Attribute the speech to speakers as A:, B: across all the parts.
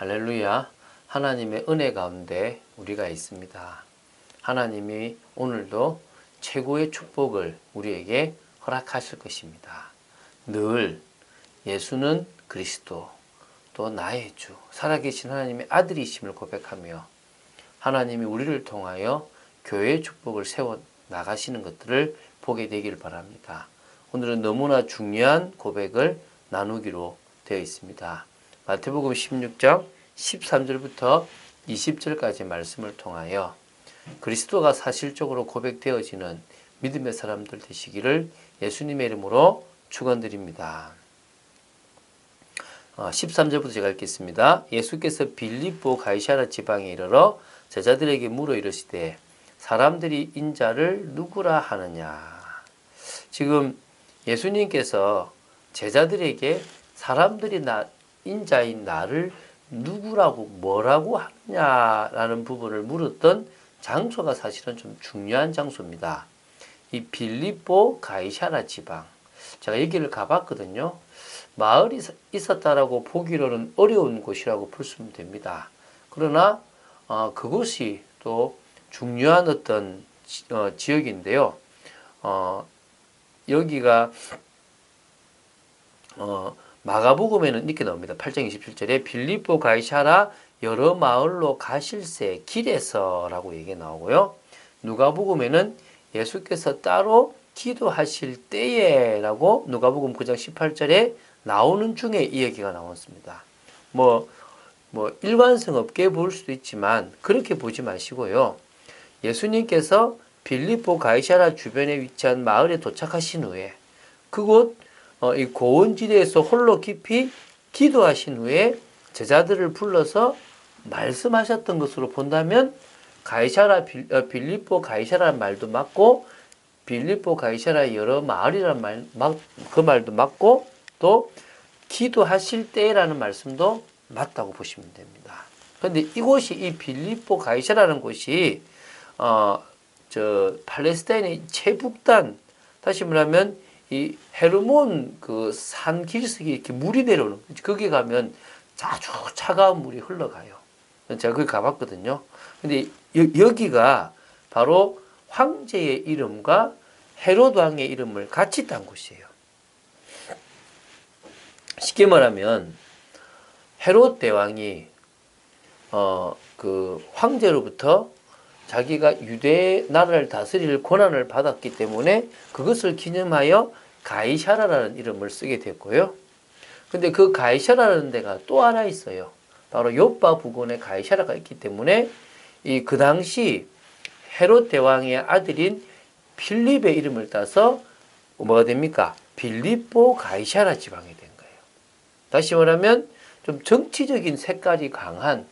A: 할렐루야. 하나님의 은혜 가운데 우리가 있습니다. 하나님이 오늘도 최고의 축복을 우리에게 허락하실 것입니다. 늘 예수는 그리스도, 또 나의 주, 살아계신 하나님의 아들이심을 고백하며 하나님이 우리를 통하여 교회의 축복을 세워 나가시는 것들을 보게 되길 바랍니다. 오늘은 너무나 중요한 고백을 나누기로 되어 있습니다. 마태복음 16장 13절부터 20절까지 말씀을 통하여 그리스도가 사실적으로 고백되어지는 믿음의 사람들 되시기를 예수님의 이름으로 축원드립니다. 13절부터 제가 읽겠습니다. 예수께서 빌립보 가이사랴 지방에 이르러 제자들에게 물어 이르시되 사람들이 인자를 누구라 하느냐. 지금 예수님께서 제자들에게 사람들이 인자인 나를 누구라고 뭐라고 하느냐라는 부분을 물었던 장소가 사실은 좀 중요한 장소입니다. 이 빌립보 가이사랴 지방, 제가 여기를 가봤거든요. 마을이 있었다라고 보기로는 어려운 곳이라고 볼 수 됩니다. 그러나 그곳이 또 중요한 어떤 지역인데요. 여기가 마가복음에는 이렇게 나옵니다. 8장 27절에 빌립보 가이사랴 여러 마을로 가실새 길에서라고 얘기 나오고요. 누가복음에는 예수께서 따로 기도하실 때에라고 누가복음 9장 18절에 나오는 중에 이 얘기가 나왔습니다. 일관성 없게 볼 수도 있지만 그렇게 보지 마시고요. 예수님께서 빌립보 가이사랴 주변에 위치한 마을에 도착하신 후에 그곳 이 고원지대에서 홀로 깊이 기도하신 후에 제자들을 불러서 말씀하셨던 것으로 본다면 빌립보 가이사랴 말도 맞고 빌립보 가이사랴 여러 마을이라는 그 말도 맞고 또 기도하실 때라는 말씀도 맞다고 보시면 됩니다. 그런데 이곳이 이 빌립보 가이사랴라는 곳이 팔레스타인의 최북단, 다시 말하면 이 헤르몬 그 산 길석이 이렇게 물이 내려오는, 거기 가면 아주 차가운 물이 흘러가요. 제가 거기 가봤거든요. 근데 여기가 바로 황제의 이름과 헤롯 왕의 이름을 같이 딴 곳이에요. 쉽게 말하면 헤롯 대왕이 그 황제로부터 자기가 유대 나라를 다스릴 권한을 받았기 때문에 그것을 기념하여 가이사랴라는 이름을 쓰게 됐고요. 근데 그 가이사랴라는 데가 또 하나 있어요. 바로 요파 부근에 가이사랴가 있기 때문에 그 당시 헤롯 대왕의 아들인 필립의 이름을 따서 뭐가 됩니까? 빌립보 가이사랴 지방이 된 거예요. 다시 말하면 좀 정치적인 색깔이 강한,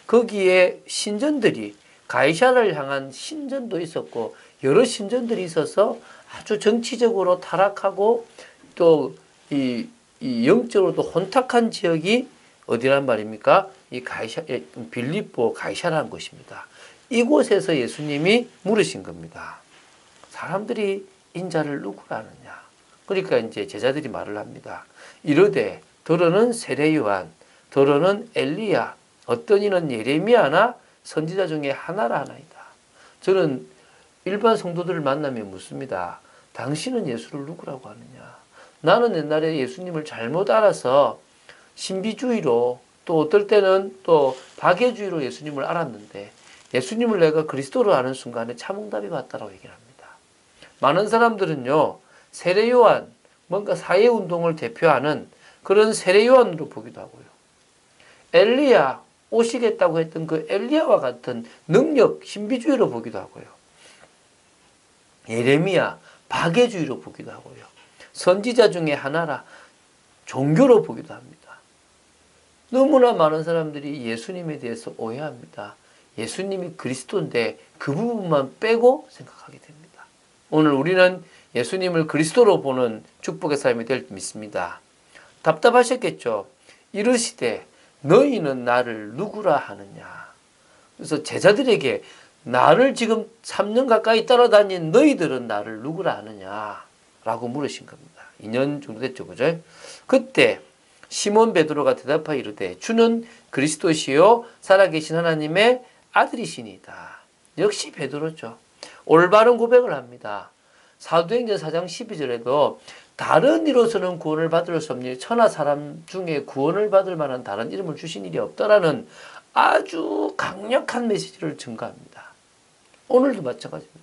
A: 거기에 신전들이 가이사랴를 향한 신전도 있었고 여러 신전들이 있어서 아주 정치적으로 타락하고 또 이 영적으로도 혼탁한 지역이 어디란 말입니까? 빌립보 가이사랴라는 곳입니다. 이곳에서 예수님이 물으신 겁니다. 사람들이 인자를 누구라 하느냐? 그러니까 이제 제자들이 말을 합니다. 이르되 더러는 세례 요한, 더러는 엘리야, 어떤 이는 예레미야나 선지자 중에 하나라 하나이다. 저는 일반 성도들을 만나면 묻습니다. 당신은 예수를 누구라고 하느냐? 나는 옛날에 예수님을 잘못 알아서 신비주의로 또 어떨 때는 또 박애주의로 예수님을 알았는데 예수님을 내가 그리스도로 아는 순간에 참응답이 왔다라고 얘기를 합니다. 많은 사람들은요, 세례 요한, 뭔가 사회운동을 대표하는 그런 세례 요한으로 보기도 하고요. 엘리야, 오시겠다고 했던 그 엘리야와 같은 능력, 신비주의로 보기도 하고요. 예레미야, 박애주의로 보기도 하고요. 선지자 중에 하나라, 종교로 보기도 합니다. 너무나 많은 사람들이 예수님에 대해서 오해합니다. 예수님이 그리스도인데 그 부분만 빼고 생각하게 됩니다. 오늘 우리는 예수님을 그리스도로 보는 축복의 삶이 될 줄 믿습니다. 답답하셨겠죠? 이르시되 너희는 나를 누구라 하느냐. 그래서 제자들에게 나를 지금 3년 가까이 따라다닌 너희들은 나를 누구라 하느냐 라고 물으신 겁니다. 2년 정도 됐죠, 그죠? 그때 시몬 베드로가 대답하여 이르되 주는 그리스도시요 살아계신 하나님의 아들이시니이다. 역시 베드로죠. 올바른 고백을 합니다. 사도행전 4장 12절에도 다른 이로서는 구원을 받을 수 없니 천하 사람 중에 구원을 받을 만한 다른 이름을 주신 일이 없다라는 아주 강력한 메시지를 증거합니다. 오늘도 마찬가지입니다.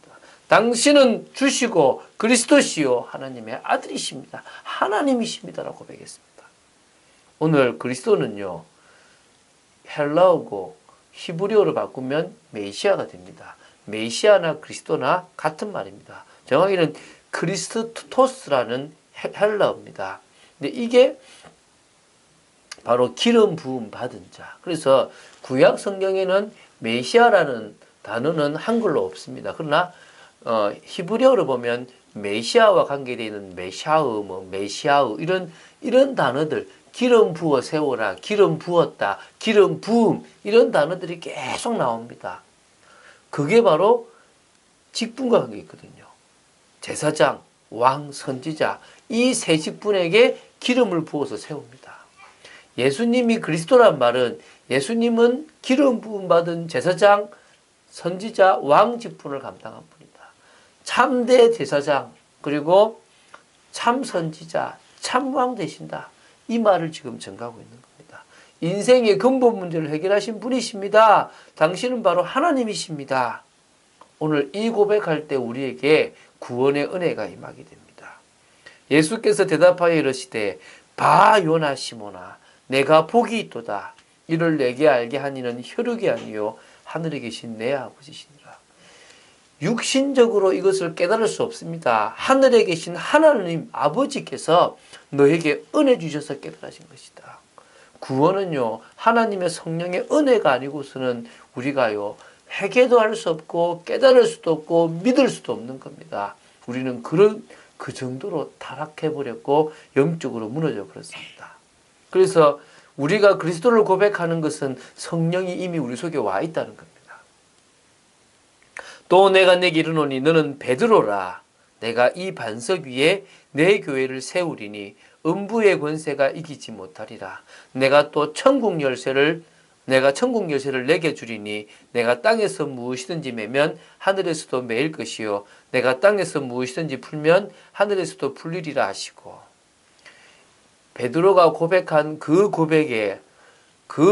A: 당신은 주시고 그리스도시요 하나님의 아들이십니다. 하나님이십니다라고 고백했습니다. 오늘 그리스도는요, 헬라어고 히브리어로 바꾸면 메시아가 됩니다. 메시아나 그리스도나 같은 말입니다. 정확히는 크리스토스라는 헬라어입니다. 근데 이게 바로 기름 부음 받은 자. 그래서 구약 성경에는 메시아라는 단어는 한글로 없습니다. 그러나 히브리어로 보면 메시아와 관계되어 있는 메샤흐, 메시아흐 이런 단어들, 기름 부어 세우라, 기름 부었다, 기름 부음 이런 단어들이 계속 나옵니다. 그게 바로 직분과 관계 있거든요. 제사장, 왕, 선지자 이 세 직분에게 기름을 부어서 세웁니다. 예수님이 그리스도란 말은 예수님은 기름 부음 받은 제사장, 선지자, 왕 직분을 감당한 분이다. 참대 제사장 그리고 참 선지자, 참 왕 되신다. 이 말을 지금 전가하고 있는 겁니다. 인생의 근본 문제를 해결하신 분이십니다. 당신은 바로 하나님이십니다. 오늘 이 고백할 때 우리에게 구원의 은혜가 임하게 됩니다. 예수께서 대답하여 이르시되 바 요나 시모나 내가 복이 있도다. 이를 내게 알게 하니는 혈육이 아니요 하늘에 계신 내 아버지시니라. 육신적으로 이것을 깨달을 수 없습니다. 하늘에 계신 하나님 아버지께서 너에게 은혜 주셔서 깨달으신 것이다. 구원은요 하나님의 성령의 은혜가 아니고서는 우리가요 회개도 할 수 없고 깨달을 수도 없고 믿을 수도 없는 겁니다. 우리는 그 정도로 타락해버렸고 영적으로 무너져 버렸습니다. 그래서 우리가 그리스도를 고백하는 것은 성령이 이미 우리 속에 와 있다는 겁니다. 또 내가 내게 이르노니 너는 베드로라. 내가 이 반석 위에 내 교회를 세우리니 음부의 권세가 이기지 못하리라. 내가 천국 열쇠를 내게 주리니 내가 땅에서 무엇이든지 매면 하늘에서도 매일 것이요 내가 땅에서 무엇이든지 풀면 하늘에서도 풀리리라 하시고, 베드로가 고백한 그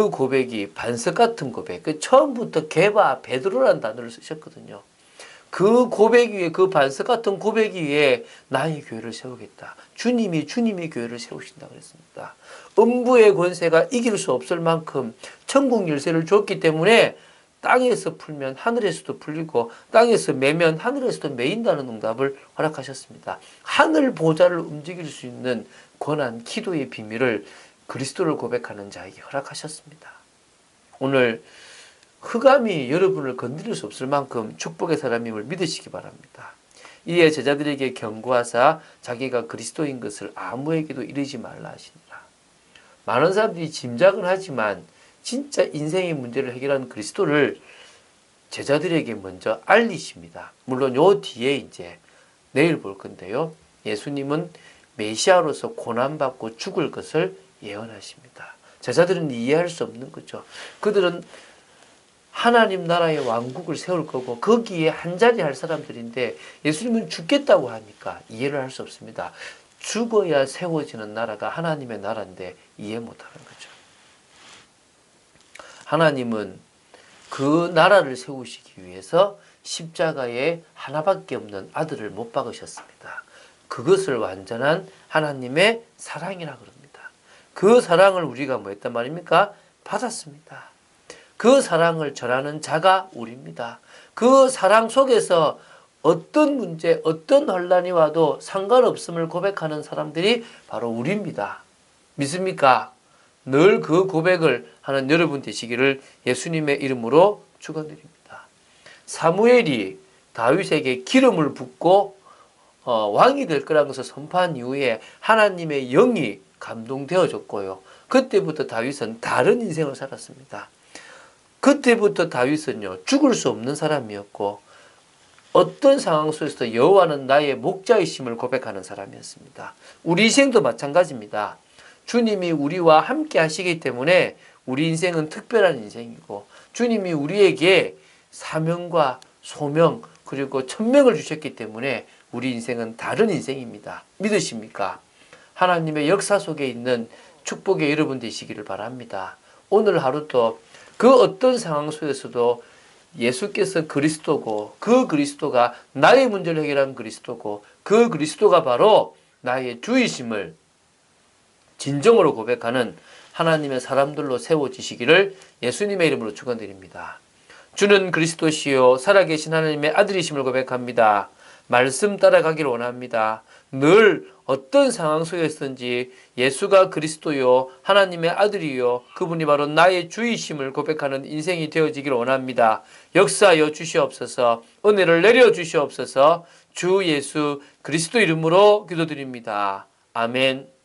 A: 고백이 반석 같은 고백. 처음부터 게바 베드로라는 단어를 쓰셨거든요. 그 고백 위에, 그 반석 같은 고백 위에 나의 교회를 세우겠다. 주님이 교회를 세우신다 그랬습니다. 음부의 권세가 이길 수 없을 만큼 천국 열쇠를 줬기 때문에 땅에서 풀면 하늘에서도 풀리고 땅에서 매면 하늘에서도 매인다는 응답을 허락하셨습니다. 하늘 보좌를 움직일 수 있는 권한, 기도의 비밀을 그리스도를 고백하는 자에게 허락하셨습니다. 오늘 흑암이 여러분을 건드릴 수 없을 만큼 축복의 사람임을 믿으시기 바랍니다. 이에 제자들에게 경고하사 자기가 그리스도인 것을 아무에게도 이르지 말라 하시니라. 많은 사람들이 짐작은 하지만 진짜 인생의 문제를 해결하는 그리스도를 제자들에게 먼저 알리십니다. 물론 요 뒤에 이제 내일 볼 건데요. 예수님은 메시아로서 고난받고 죽을 것을 예언하십니다. 제자들은 이해할 수 없는 거죠. 그들은 하나님 나라의 왕국을 세울 거고 거기에 한자리 할 사람들인데 예수님은 죽겠다고 하니까 이해를 할 수 없습니다. 죽어야 세워지는 나라가 하나님의 나라인데 이해 못하는 거죠. 하나님은 그 나라를 세우시기 위해서 십자가에 하나밖에 없는 아들을 못 박으셨습니다. 그것을 완전한 하나님의 사랑이라 그럽니다. 그 사랑을 우리가 뭐 했단 말입니까? 받았습니다. 그 사랑을 전하는 자가 우리입니다. 그 사랑 속에서 어떤 문제, 어떤 혼란이 와도 상관없음을 고백하는 사람들이 바로 우리입니다. 믿습니까? 늘 그 고백을 하는 여러분 되시기를 예수님의 이름으로 축원드립니다. 사무엘이 다윗에게 기름을 붓고 왕이 될 거라는 것을 선포한 이후에 하나님의 영이 감동되어졌고요. 그때부터 다윗은 다른 인생을 살았습니다. 그때부터 다윗은요 죽을 수 없는 사람이었고 어떤 상황 속에서도 여호와는 나의 목자이심을 고백하는 사람이었습니다. 우리 인생도 마찬가지입니다. 주님이 우리와 함께 하시기 때문에 우리 인생은 특별한 인생이고, 주님이 우리에게 사명과 소명 그리고 천명을 주셨기 때문에 우리 인생은 다른 인생입니다. 믿으십니까? 하나님의 역사 속에 있는 축복의 여러분 되시기를 바랍니다. 오늘 하루도 그 어떤 상황 속에서도 예수께서 그리스도고, 그 그리스도가 나의 문제를 해결하는 그리스도고, 그 그리스도가 바로 나의 주이심을 진정으로 고백하는 하나님의 사람들로 세워지시기를 예수님의 이름으로 축원드립니다. 주는 그리스도시요 살아계신 하나님의 아들이심을 고백합니다. 말씀 따라가기를 원합니다. 늘 어떤 상황 속에서든지 예수가 그리스도요 하나님의 아들이요 그분이 바로 나의 주이심을 고백하는 인생이 되어지기를 원합니다. 역사하여 주시옵소서. 은혜를 내려 주시옵소서. 주 예수 그리스도 이름으로 기도드립니다. 아멘.